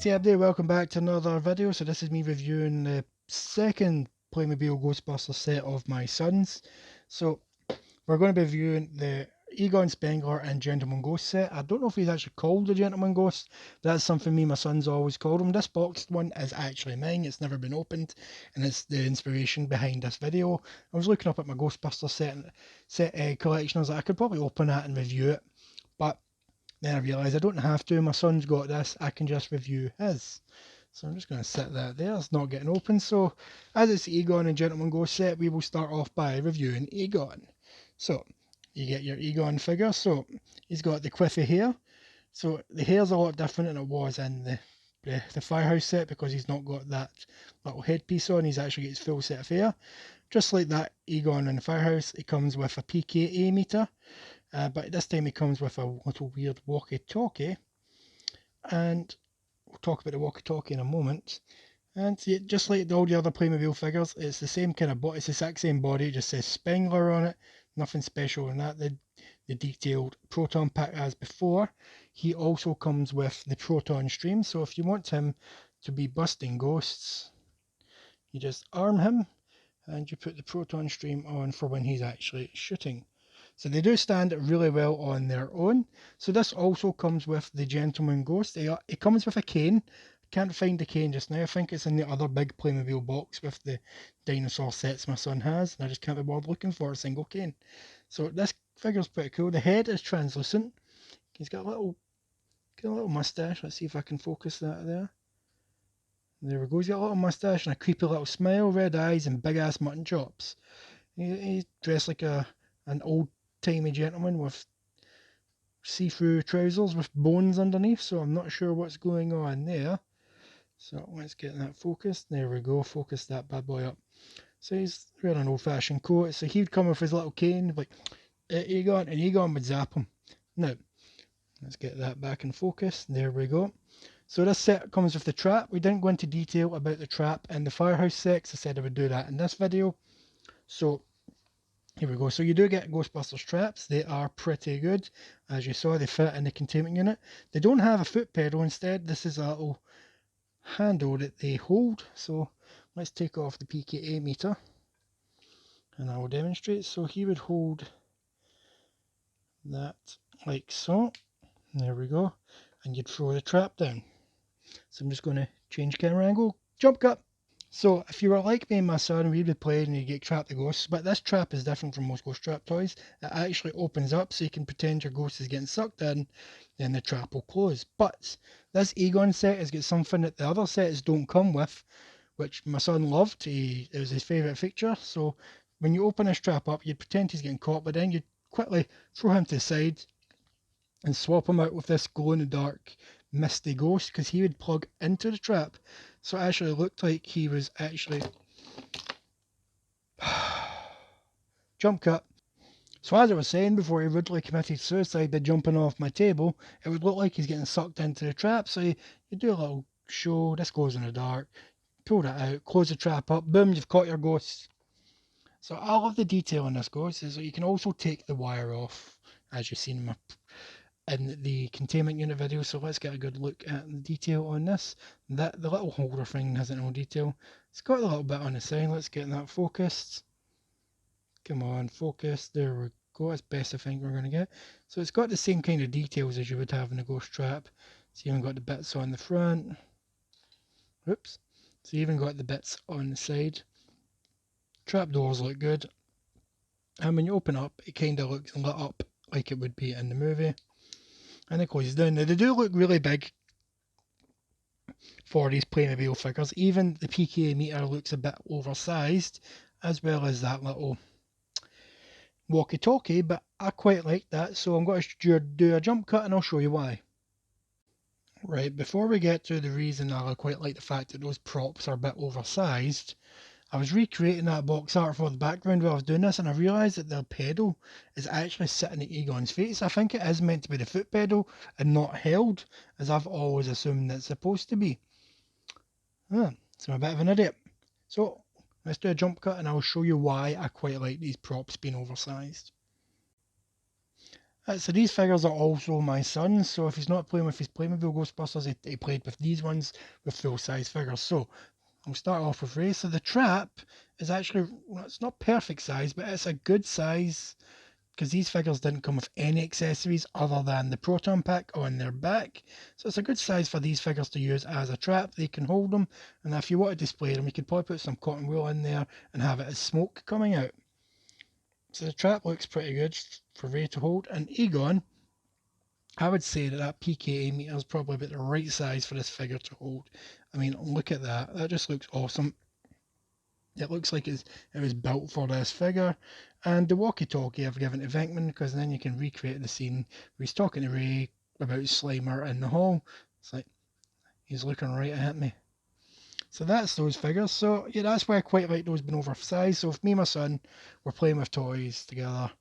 Hey everybody, welcome back to another video. So this is me reviewing the second Playmobil Ghostbusters set of my sons. So we're going to be reviewing the Egon Spengler and Gentleman Ghost set. I don't know if he's actually called the Gentleman Ghost. That's something me and my sons always called him. This boxed one is actually mine. It's never been opened, and it's the inspiration behind this video. I was looking up at my Ghostbusters set collection. I was like, I could probably open that and review it, but then I realised I don't have to. My son's got this. I can just review his. So I'm just going to set that there. It's not getting open. So as it's Egon and Gentleman Ghost set, we will start off by reviewing Egon. So you get your Egon figure. So he's got the quiffy hair. So the hair's a lot different than it was in the Firehouse set, because he's not got that little headpiece on. He's actually got his full set of hair. Just like that Egon in the Firehouse, he comes with a pKa meter. But this time he comes with a little weird walkie-talkie, and we'll talk about the walkie-talkie in a moment. And just like all the other Playmobil figures, it's the same kind of body, it's the exact same body, it just says Spengler on it, nothing special in that. The detailed proton pack as before. He also comes with the proton stream, so if you want him to be busting ghosts, you just arm him and you put the proton stream on for when he's actually shooting. So they do stand really well on their own. So this also comes with the Gentleman Ghost. It comes with a cane. Can't find the cane just now. I think it's in the other big Playmobil box with the dinosaur sets my son has, and I just can't be bothered looking for a single cane. So this figure's pretty cool. The head is translucent. He's got a little mustache. Let's see if I can focus that there. There we go. He's got a little mustache and a creepy little smile, red eyes, and big ass mutton chops. He's dressed like an old-timey gentleman with see-through trousers with bones underneath, so I'm not sure what's going on there. So let's get that focused. There we go, focus that bad boy up. So he's wearing an old-fashioned coat, so he'd come with his little cane, like, Egon, and Egon would zap him. Now, let's get that back in focus. There we go. So this set comes with the trap. We didn't go into detail about the trap in the Firehouse set, because I said I would do that in this video. So here we go. So you do get Ghostbusters traps. They are pretty good. As you saw, they fit in the containment unit. They don't have a foot pedal. Instead, this is a little handle that they hold. So let's take off the pKa meter, and I will demonstrate. So he would hold that like so. There we go. And you'd throw the trap down. So I'm just going to change camera angle. Jump cut. So if you were like me and my son, we'd be playing and you get trapped the ghosts, but this trap is different from most ghost trap toys. It actually opens up so you can pretend your ghost is getting sucked in, then the trap will close. But this Egon set has got something that the other sets don't come with, which my son loved. It was his favourite feature. So when you open this trap up, you'd pretend he's getting caught, but then you'd quickly throw him to the side and swap him out with this glow-in-the-dark misty ghost, because he would plug into the trap, so it actually looked like he was actually jump cut. So as I was saying before, he rudely committed suicide by jumping off my table. It would look like he's getting sucked into the trap. So you do a little show, this goes in the dark, pull that out, close the trap up, boom, you've caught your ghost. So I love the detail on this ghost, is that you can also take the wire off, as you've seen in the containment unit video. So let's get a good look at the detail on this. The little holder thing hasn't no detail. It's got a little bit on the side. Let's get that focused. Come on, focus. There we go. That's best I think we're going to get. So it's got the same kind of details as you would have in a ghost trap. So you even got the bits on the front. Oops. So you even got the bits on the side. Trap doors look good. And when you open up, it kind of looks lit up like it would be in the movie. And it closes down. Now they do look really big for these Playmobil figures. Even the pKa meter looks a bit oversized, as well as that little walkie-talkie, but I quite like that, so I'm going to do a jump cut and I'll show you why. Right, before we get to the reason I quite like the fact that those props are a bit oversized, I was recreating that box art for the background while I was doing this, and I realised that the pedal is actually sitting at Egon's face. I think it is meant to be the foot pedal and not held, as I've always assumed it's supposed to be. So I'm a bit of an idiot. So let's do a jump cut and I'll show you why I quite like these props being oversized. So these figures are also my son's, so if he's not playing with his Playmobil Ghostbusters, he played with these ones with full-size figures. So I'll start off with Ray. So the trap is actually, well, it's not perfect size, but it's a good size because these figures didn't come with any accessories other than the proton pack on their back. So it's a good size for these figures to use as a trap. They can hold them, and if you want to display them, you could probably put some cotton wool in there and have it as smoke coming out. So the trap looks pretty good for Ray to hold. And Egon, I would say that PKA meter is probably about the right size for this figure to hold. I mean, look at that. That just looks awesome. It looks like it was built for this figure. And the walkie-talkie I've given to Venkman because then you can recreate the scene where he's talking to Ray about Slimer in the hall. It's like, he's looking right at me. So that's those figures. So yeah, that's why I quite like those being oversized. So if me and my son were playing with toys together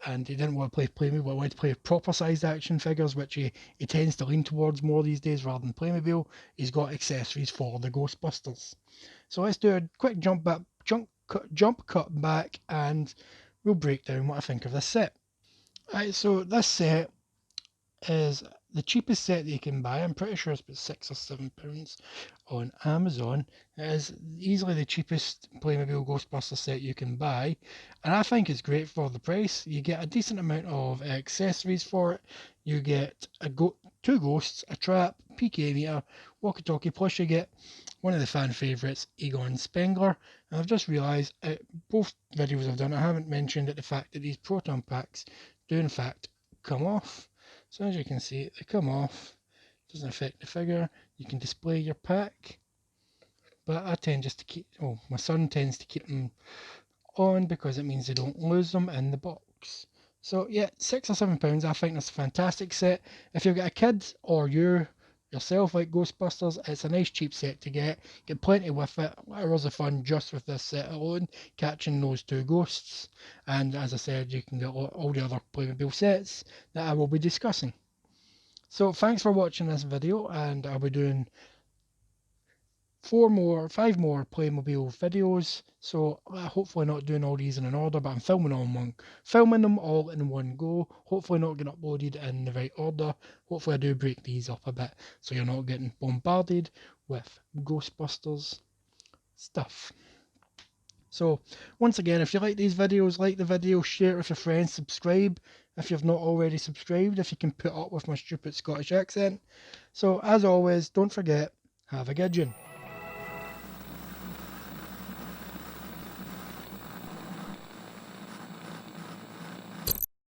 and he didn't want to play Playmobil, but wanted to play proper sized action figures, which he tends to lean towards more these days rather than Playmobil, he's got accessories for the Ghostbusters. So let's do a quick jump cut back, and we'll break down what I think of this set. Right, so this set is the cheapest set that you can buy. I'm pretty sure it's about £6 or £7 on Amazon. It is easily the cheapest Playmobil Ghostbuster set you can buy, and I think it's great for the price. You get a decent amount of accessories for it. You get two ghosts, a trap, PK meter, walkie-talkie, plus you get one of the fan favourites, Egon Spengler. And I've just realised both videos I've done, I haven't mentioned the fact that these proton packs do in fact come off. So as you can see, they come off, doesn't affect the figure. You can display your pack, but I tend just to keep, my son tends to keep them on because it means they don't lose them in the box. So yeah, £6 or £7, I think that's a fantastic set. If you've got a kid or yourself like Ghostbusters, it's a nice cheap set to get plenty with it. Hours of fun just with this set alone, catching those two ghosts. And as I said, you can get all the other Playmobil sets that I will be discussing. So thanks for watching this video, and I'll be doing 5 more Playmobil videos. So hopefully not doing all these in an order, but I'm filming them all in one go. Hopefully not getting uploaded in the right order. Hopefully I do break these up a bit so you're not getting bombarded with Ghostbusters stuff. So once again, if you like these videos, like the video, share it with your friends, subscribe if you've not already subscribed, if you can put up with my stupid Scottish accent. So as always, don't forget, have a good one.